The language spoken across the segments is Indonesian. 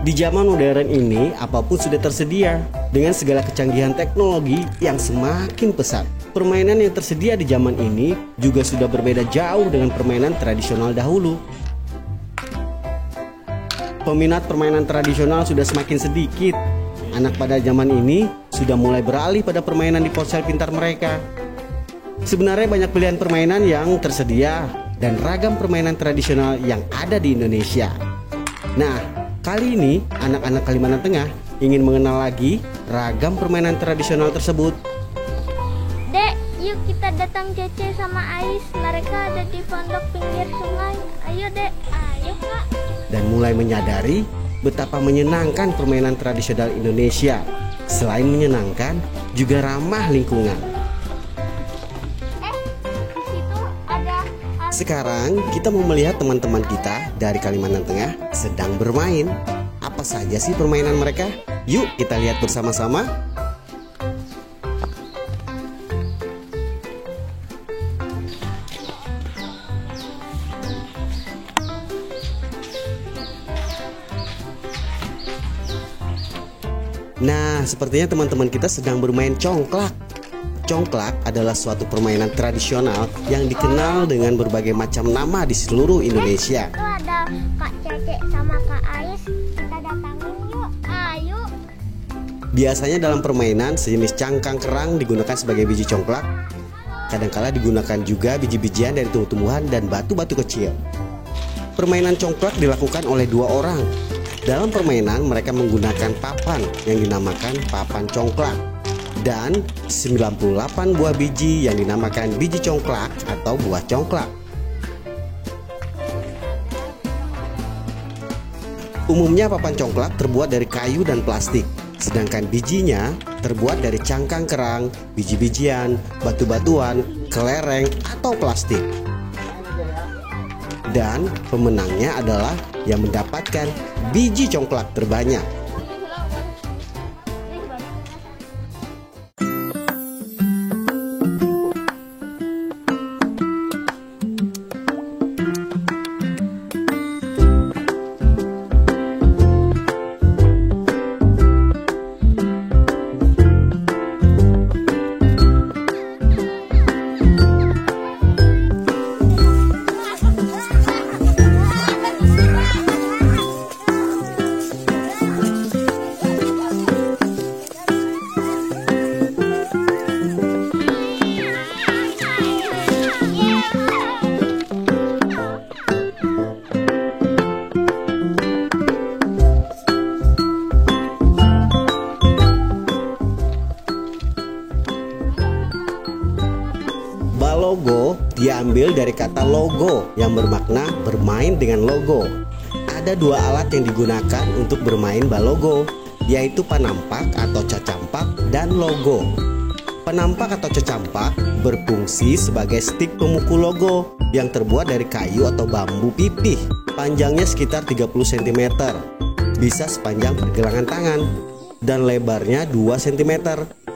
Di zaman modern ini, apapun sudah tersedia dengan segala kecanggihan teknologi yang semakin pesat. Permainan yang tersedia di zaman ini juga sudah berbeda jauh dengan permainan tradisional dahulu. Peminat permainan tradisional sudah semakin sedikit. Anak pada zaman ini sudah mulai beralih pada permainan di ponsel pintar mereka. Sebenarnya banyak pilihan permainan yang tersedia dan ragam permainan tradisional yang ada di Indonesia. Nah, kali ini anak-anak Kalimantan Tengah ingin mengenal lagi ragam permainan tradisional tersebut. Dek, yuk kita datang Cece sama Ais. Mereka ada di pondok pinggir sungai. Ayo dek, ayo kak. Dan mulai menyadari betapa menyenangkan permainan tradisional Indonesia. Selain menyenangkan, juga ramah lingkungan. Di situ ada. Sekarang kita mau melihat teman-teman kita dari Kalimantan Tengah sedang bermain. Apa saja sih permainan mereka? Yuk kita lihat bersama-sama. Nah, sepertinya teman-teman kita sedang bermain congklak. Congklak adalah suatu permainan tradisional yang dikenal dengan berbagai macam nama di seluruh Indonesia. Itu ada Kak Cece sama Kak Ais. Kita datangin yuk. Ayo. Biasanya dalam permainan sejenis cangkang kerang digunakan sebagai biji congklak. Kadangkala digunakan juga biji-bijian dari tumbuh-tumbuhan dan batu-batu kecil. Permainan congklak dilakukan oleh dua orang. Dalam permainan mereka menggunakan papan yang dinamakan papan congklak dan 98 buah biji yang dinamakan biji congklak atau buah congklak. Umumnya papan congklak terbuat dari kayu dan plastik, sedangkan bijinya terbuat dari cangkang kerang, biji-bijian, batu-batuan, kelereng atau plastik. Dan pemenangnya adalah yang mendapatkan biji congklak terbanyak. Balogo diambil dari kata logo yang bermakna bermain dengan logo. Ada dua alat yang digunakan untuk bermain balogo, yaitu panampak atau cacampak dan logo. Panampak atau cacampak berfungsi sebagai stik pemukul logo yang terbuat dari kayu atau bambu pipih. Panjangnya sekitar 30 cm, bisa sepanjang pergelangan tangan, dan lebarnya 2 cm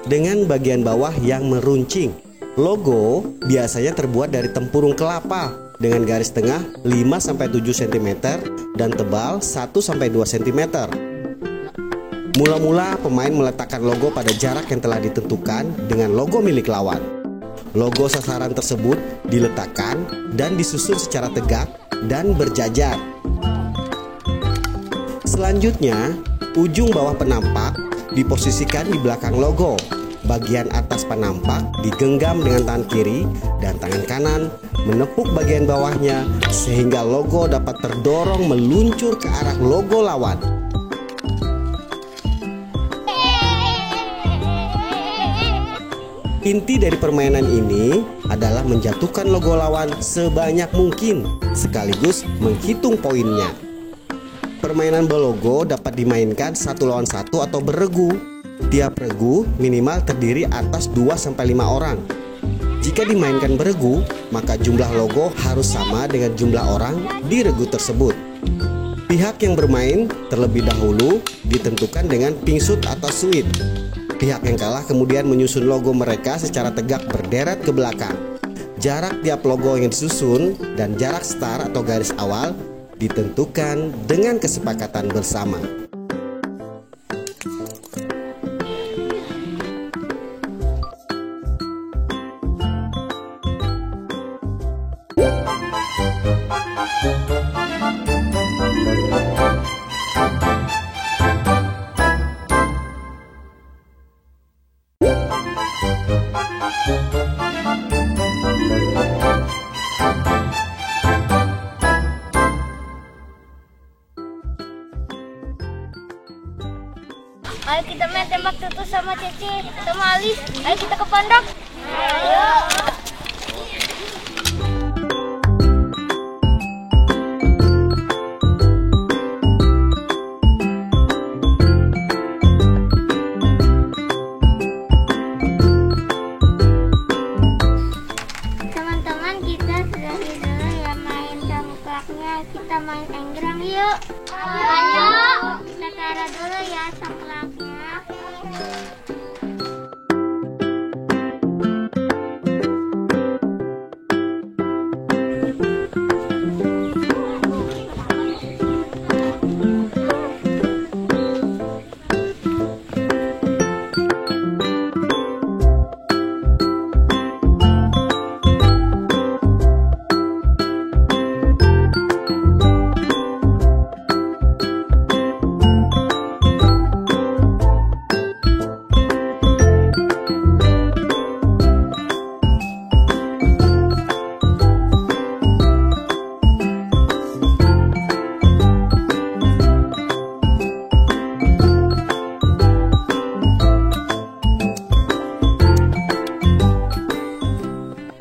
dengan bagian bawah yang meruncing. Logo biasanya terbuat dari tempurung kelapa dengan garis tengah 5-7 cm dan tebal 1-2 cm. Mula-mula pemain meletakkan logo pada jarak yang telah ditentukan dengan logo milik lawan. Logo sasaran tersebut diletakkan dan disusun secara tegak dan berjajar. Selanjutnya, ujung bawah penampak diposisikan di belakang logo. Bagian atas penampak digenggam dengan tangan kiri dan tangan kanan menepuk bagian bawahnya sehingga logo dapat terdorong meluncur ke arah logo lawan. Inti dari permainan ini adalah menjatuhkan logo lawan sebanyak mungkin sekaligus menghitung poinnya. Permainan balogo dapat dimainkan 1 lawan 1 atau beregu. Tiap regu minimal terdiri atas 2-5 orang. Jika dimainkan beregu, maka jumlah logo harus sama dengan jumlah orang di regu tersebut. Pihak yang bermain terlebih dahulu ditentukan dengan pingsut atau suit. Pihak yang kalah kemudian menyusun logo mereka secara tegak berderet ke belakang. Jarak tiap logo yang disusun dan jarak start atau garis awal ditentukan dengan kesepakatan bersama. Ayo kita main tembak tutus sama Cece, sama Alis. Ayo kita ke pondok. Ayo. Teman-teman, kita sudahi dulu ya main congklaknya. Kita main enggrang yuk. Ayo. Kita taruh dulu ya congklaknya.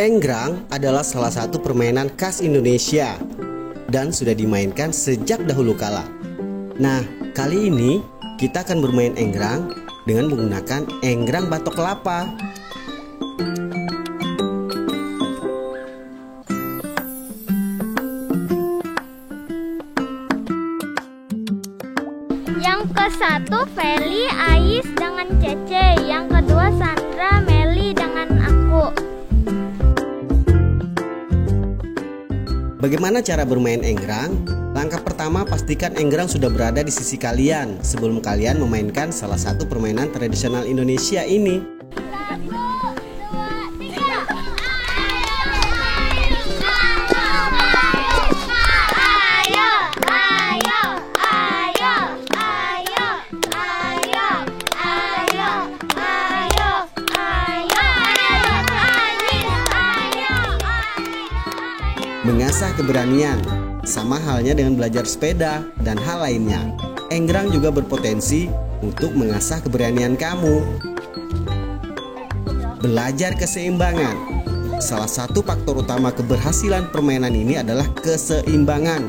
Enggrang adalah salah satu permainan khas Indonesia dan sudah dimainkan sejak dahulu kala. Nah, kali ini kita akan bermain enggrang dengan menggunakan enggrang batok kelapa. Yang ke satu Feli, Ais dengan Cece. Yang kedua Sandra, Meli dengan aku. Bagaimana cara bermain enggrang? Langkah pertama, pastikan enggrang sudah berada di sisi kalian sebelum kalian memainkan salah satu permainan tradisional Indonesia ini. 1, 2, 3. Mengasah keberanian, sama halnya dengan belajar sepeda dan hal lainnya. Enggrang juga berpotensi untuk mengasah keberanian kamu. Belajar keseimbangan. Salah satu faktor utama keberhasilan permainan ini adalah keseimbangan.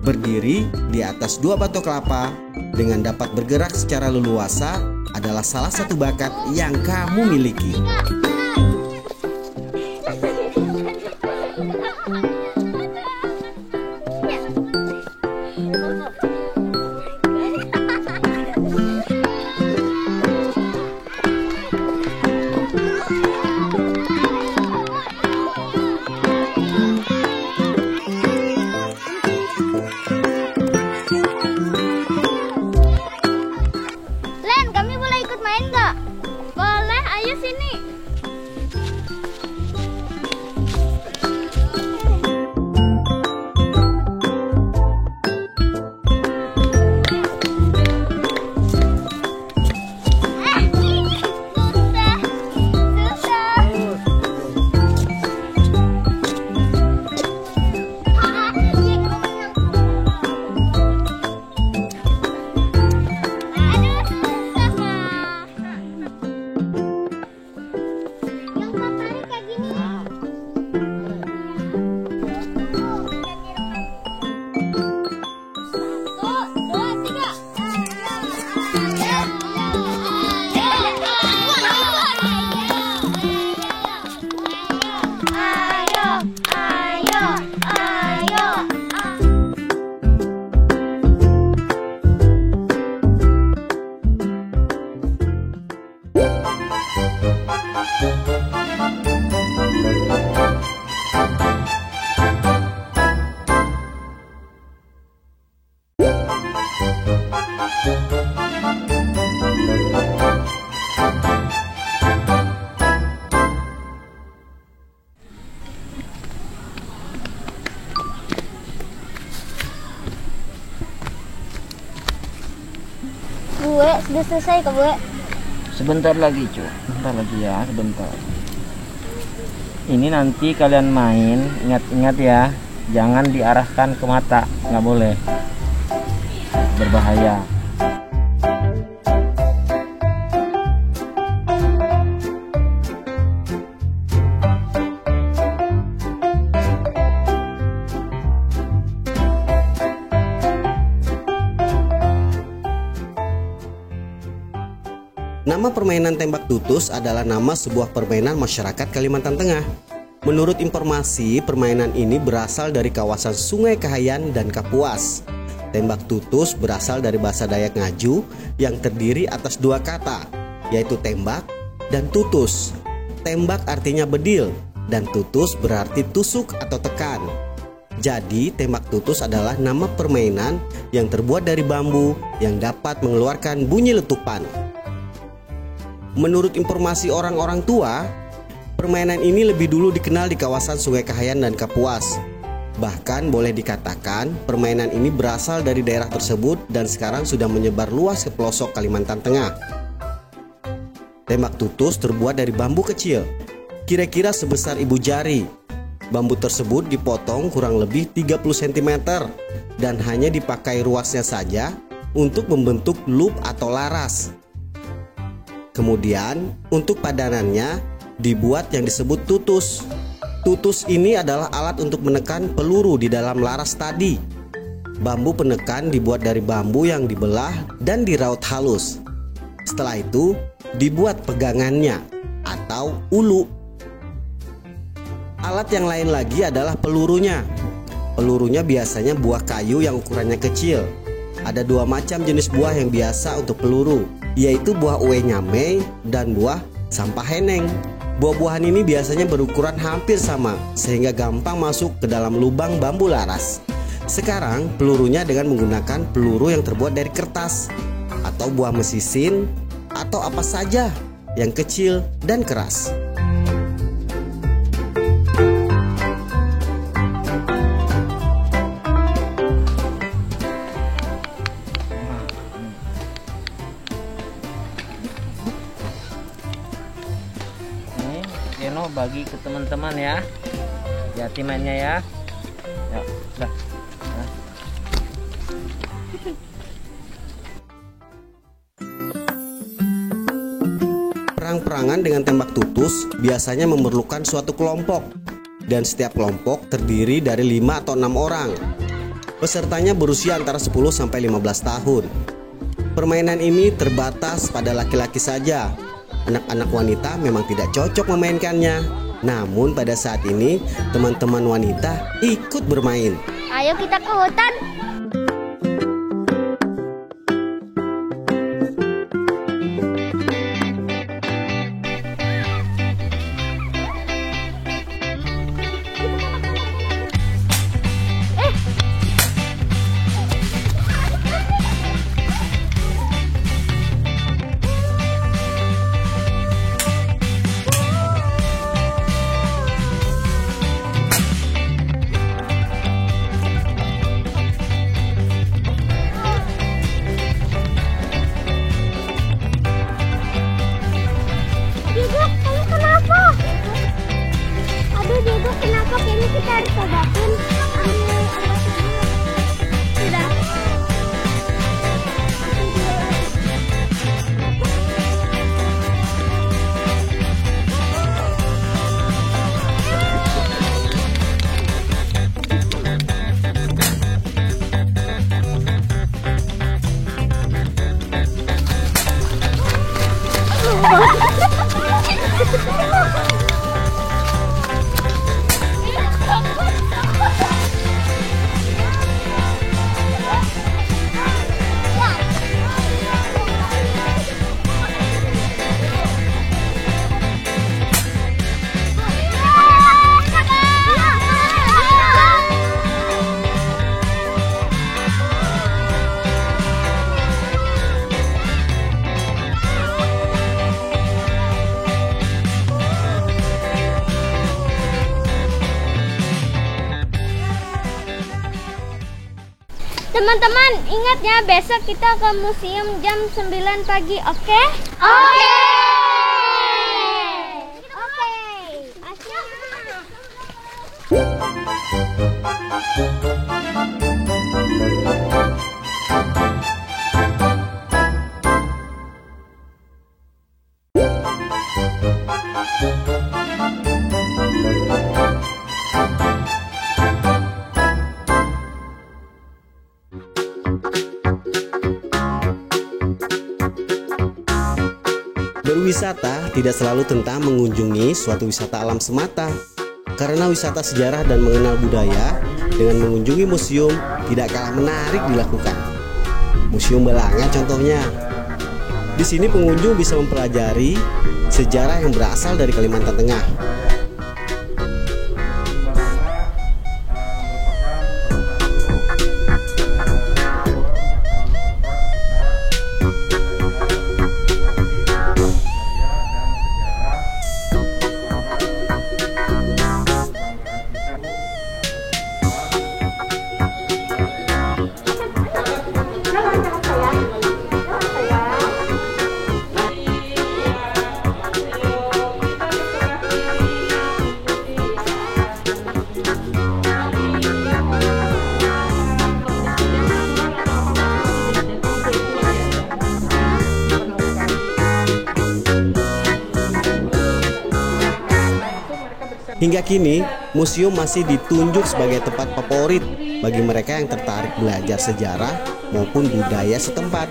Berdiri di atas dua batok kelapa dengan dapat bergerak secara leluasa adalah salah satu bakat yang kamu miliki. Len, kami boleh ikut main nggak? Boleh, ayo sini. Bu. Sudah selesai kok, Bu. Sebentar lagi, Cu. Sebentar lagi ya, sebentar. Ini nanti kalian main, ingat-ingat ya, jangan diarahkan ke mata, nggak boleh. Berbahaya. Nama permainan tembak tutus adalah nama sebuah permainan masyarakat Kalimantan Tengah. Menurut informasi, permainan ini berasal dari kawasan Sungai Kahayan dan Kapuas. Tembak tutus berasal dari bahasa Dayak Ngaju yang terdiri atas dua kata, yaitu tembak dan tutus. Tembak artinya bedil dan tutus berarti tusuk atau tekan. Jadi, tembak tutus adalah nama permainan yang terbuat dari bambu yang dapat mengeluarkan bunyi letupan. Menurut informasi orang-orang tua, permainan ini lebih dulu dikenal di kawasan Sungai Kahayan dan Kapuas. Bahkan boleh dikatakan permainan ini berasal dari daerah tersebut dan sekarang sudah menyebar luas ke pelosok Kalimantan Tengah. Tembak tutus terbuat dari bambu kecil, kira-kira sebesar ibu jari. Bambu tersebut dipotong kurang lebih 30 cm dan hanya dipakai ruasnya saja untuk membentuk loop atau laras. Kemudian untuk padanannya dibuat yang disebut tutus. Tutus ini adalah alat untuk menekan peluru di dalam laras tadi. Bambu penekan dibuat dari bambu yang dibelah dan diraut halus. Setelah itu dibuat pegangannya atau ulu. Alat yang lain lagi adalah pelurunya. Pelurunya biasanya buah kayu yang ukurannya kecil. Ada dua macam jenis buah yang biasa untuk peluru, yaitu buah uwe nyamei dan buah sampah heneng. Buah-buahan ini biasanya berukuran hampir sama sehingga gampang masuk ke dalam lubang bambu laras. Sekarang pelurunya dengan menggunakan peluru yang terbuat dari kertas atau buah mesisin atau apa saja yang kecil dan keras. Geno bagi ke teman-teman ya, hati mainnya ya. Ya, dah. Nah. Perang-perangan dengan tembak tutus biasanya memerlukan suatu kelompok, dan setiap kelompok terdiri dari 5 atau 6 orang. Pesertanya berusia antara 10 sampai 15 tahun. Permainan ini terbatas pada laki-laki saja. Anak-anak wanita memang tidak cocok memainkannya. Namun pada saat ini teman-teman wanita ikut bermain. Ayo kita ke hutan. Teman-teman, ingat ya, besok kita ke museum jam 9 pagi, oke? Oke. Berwisata tidak selalu tentang mengunjungi suatu wisata alam semata. Karena wisata sejarah dan mengenal budaya dengan mengunjungi museum tidak kalah menarik dilakukan. Museum Balanga contohnya. Di sini pengunjung bisa mempelajari sejarah yang berasal dari Kalimantan Tengah. Hingga kini, museum masih ditunjuk sebagai tempat favorit bagi mereka yang tertarik belajar sejarah maupun budaya setempat.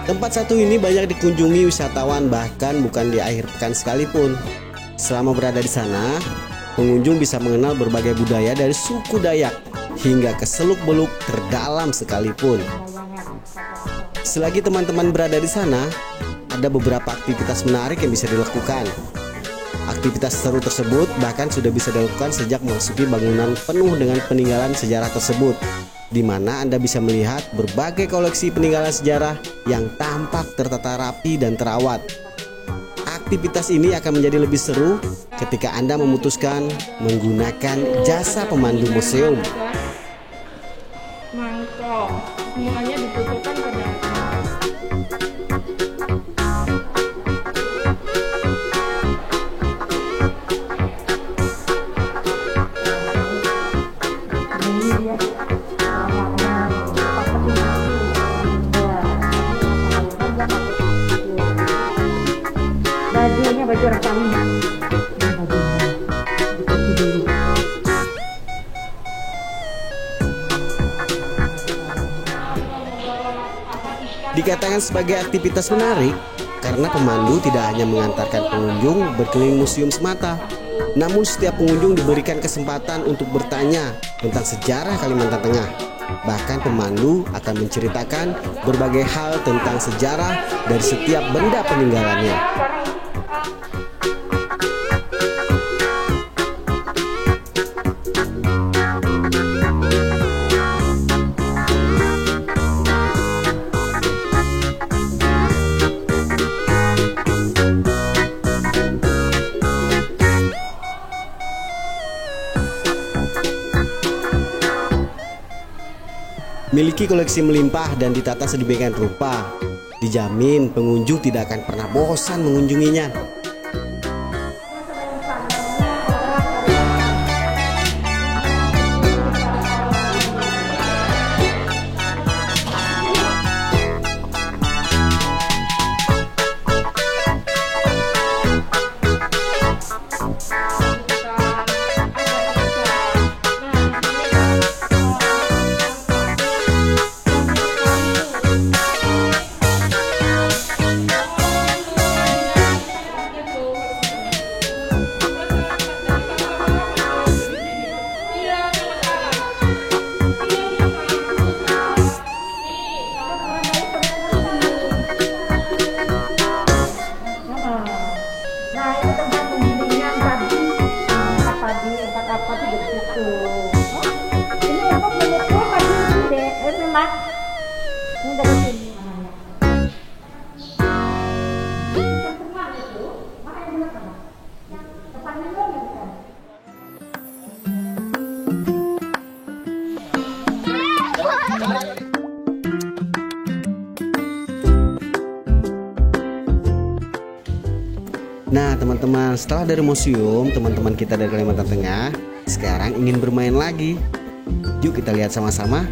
Tempat satu ini banyak dikunjungi wisatawan, bahkan bukan di akhir pekan sekalipun. Selama berada di sana, pengunjung bisa mengenal berbagai budaya dari suku Dayak hingga ke seluk-beluk terdalam sekalipun. Selagi teman-teman berada di sana, ada beberapa aktivitas menarik yang bisa dilakukan. Aktivitas seru tersebut bahkan sudah bisa dilakukan sejak memasuki bangunan penuh dengan peninggalan sejarah tersebut, di mana Anda bisa melihat berbagai koleksi peninggalan sejarah yang tampak tertata rapi dan terawat. Aktivitas ini akan menjadi lebih seru ketika Anda memutuskan menggunakan jasa pemandu museum. Mangkok, semuanya dibutuhkan pada bajunya, baju orang kawin. Dikatakan sebagai aktivitas menarik karena pemandu tidak hanya mengantarkan pengunjung berkeliling museum semata, namun setiap pengunjung diberikan kesempatan untuk bertanya tentang sejarah Kalimantan Tengah. Bahkan pemandu akan menceritakan berbagai hal tentang sejarah dari setiap benda peninggalannya. Miliki koleksi melimpah dan ditata sedemikian rupa, dijamin pengunjung tidak akan pernah bosan mengunjunginya. Nah, itu tempat penggilingan tadi. Nah, setelah dari museum, teman-teman kita dari Kalimantan Tengah sekarang ingin bermain lagi. Yuk kita lihat sama-sama.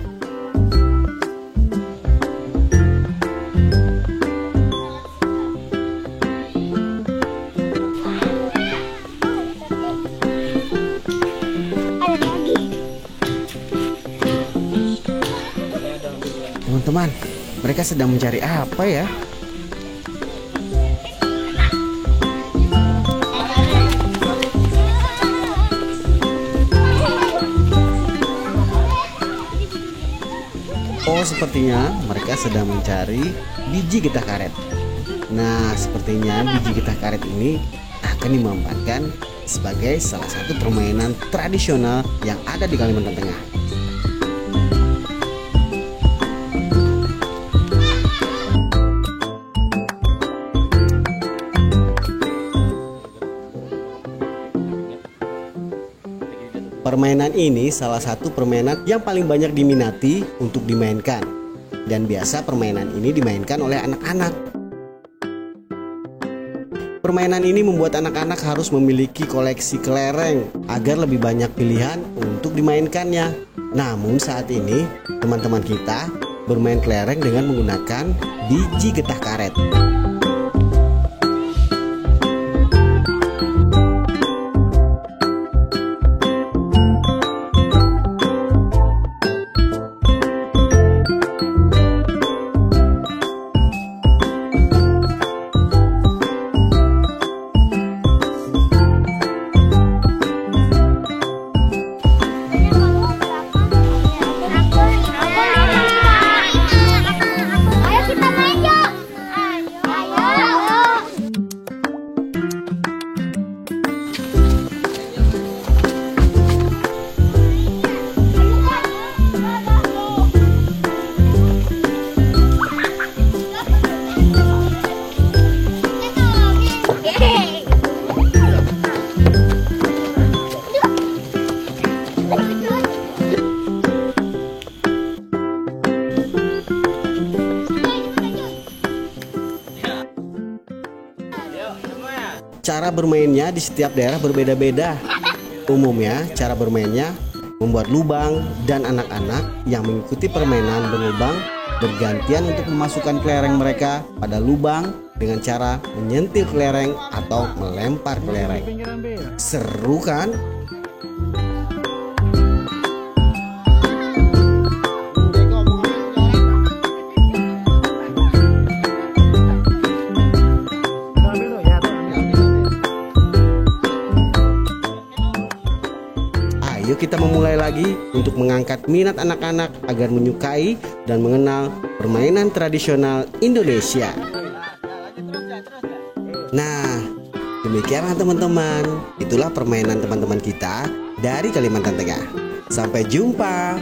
Teman-teman, mereka sedang mencari apa ya? Oh, sepertinya mereka sedang mencari biji getah karet. Nah, sepertinya biji getah karet ini akan dimanfaatkan sebagai salah satu permainan tradisional yang ada di Kalimantan Tengah. Permainan ini salah satu permainan yang paling banyak diminati untuk dimainkan. Dan biasa permainan ini dimainkan oleh anak-anak. Permainan ini membuat anak-anak harus memiliki koleksi kelereng agar lebih banyak pilihan untuk dimainkannya. Namun saat ini teman-teman kita bermain kelereng dengan menggunakan biji getah karet. Cara bermainnya di setiap daerah berbeda-beda. Umumnya cara bermainnya membuat lubang dan anak-anak yang mengikuti permainan berlubang bergantian untuk memasukkan kelereng mereka pada lubang dengan cara menyentil kelereng atau melempar kelereng. Seru kan? Ayo kita memulai lagi untuk mengangkat minat anak-anak agar menyukai dan mengenal permainan tradisional Indonesia. Nah, demikianlah teman-teman. Itulah permainan teman-teman kita dari Kalimantan Tengah. Sampai jumpa.